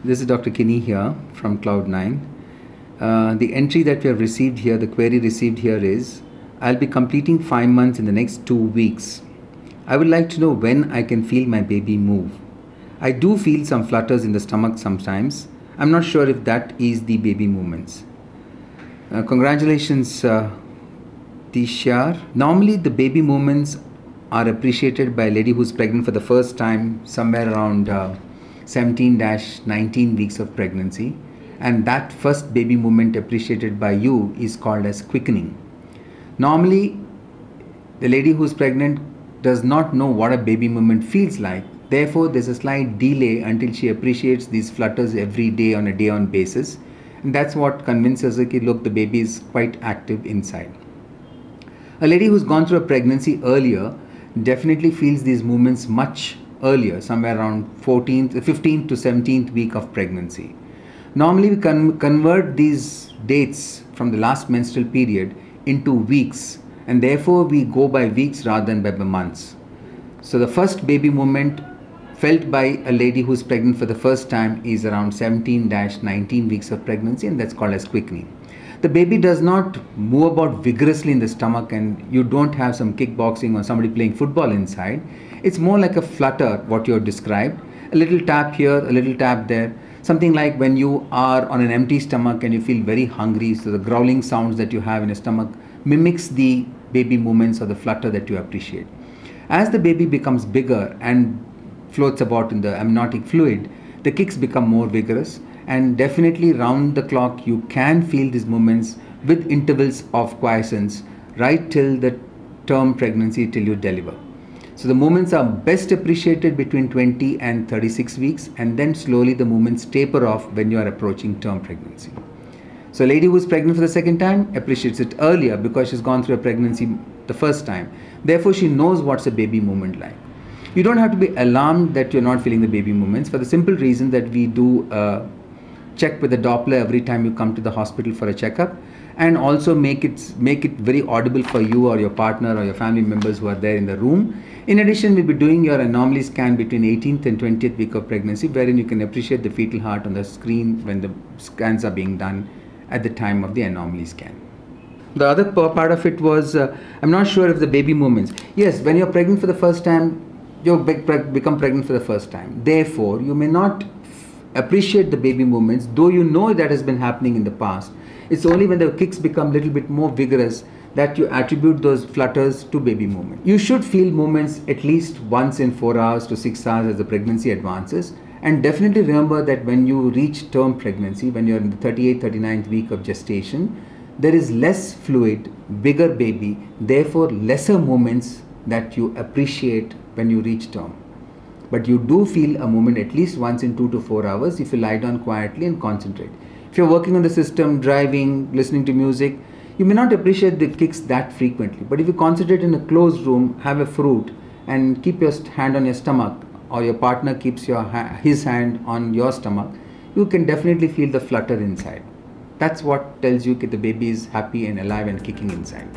This is Dr. Kini here from Cloudnine. The entry that we have received here, the query received here is, I'll be completing 5 months in the next 2 weeks. I would like to know when I can feel my baby move. I do feel some flutters in the stomach sometimes. I'm not sure if that is the baby movements. Congratulations, Tishar. Normally the baby movements are appreciated by a lady who's pregnant for the first time somewhere around 17-19 weeks of pregnancy, and that first baby movement appreciated by you is called as quickening. Normally the lady who's pregnant does not know what a baby movement feels like, therefore there's a slight delay until she appreciates these flutters every day on a day-on basis, and that's what convinces her that look, the baby is quite active inside. A lady who's gone through a pregnancy earlier definitely feels these movements much earlier, somewhere around 15th to 17th week of pregnancy. Normally we convert these dates from the last menstrual period into weeks, and therefore we go by weeks rather than by months. So the first baby movement felt by a lady who's pregnant for the first time is around 17-19 weeks of pregnancy, and that's called as quickening. The baby does not move about vigorously in the stomach, and you don't have some kickboxing or somebody playing football inside. It's more like a flutter, what you have described. A little tap here, a little tap there. Something like when you are on an empty stomach and you feel very hungry, so the growling sounds that you have in your stomach mimics the baby movements or the flutter that you appreciate. As the baby becomes bigger and floats about in the amniotic fluid, the kicks become more vigorous, and definitely round the clock you can feel these movements with intervals of quiescence right till the term pregnancy, till you deliver. So the movements are best appreciated between 20 and 36 weeks, and then slowly the movements taper off when you are approaching term pregnancy. So a lady who is pregnant for the second time appreciates it earlier because she's gone through a pregnancy the first time. Therefore she knows what's a baby movement like. You don't have to be alarmed that you're not feeling the baby movements, for the simple reason that we do check with the Doppler every time you come to the hospital for a checkup, and also make it very audible for you or your partner or your family members who are there in the room. In addition, we'll be doing your anomaly scan between 18th and 20th week of pregnancy, wherein you can appreciate the fetal heart on the screen when the scans are being done at the time of the anomaly scan. The other part of it was, I'm not sure if the baby movements. Yes, when you're pregnant for the first time, you become pregnant for the first time. Therefore, you may not appreciate the baby movements, though you know that has been happening in the past. It's only when the kicks become a little bit more vigorous that you attribute those flutters to baby movement. You should feel movements at least once in 4 hours to 6 hours as the pregnancy advances, and definitely remember that when you reach term pregnancy, when you're in the 38th, 39th week of gestation, there is less fluid, bigger baby, therefore lesser movements that you appreciate when you reach term. But you do feel a movement at least once in 2 to 4 hours if you lie down quietly and concentrate. If you're working on the system, driving, listening to music, you may not appreciate the kicks that frequently. But if you concentrate in a closed room, have a fruit, and keep your hand on your stomach, or your partner keeps his hand on your stomach, you can definitely feel the flutter inside. That's what tells you that the baby is happy and alive and kicking inside.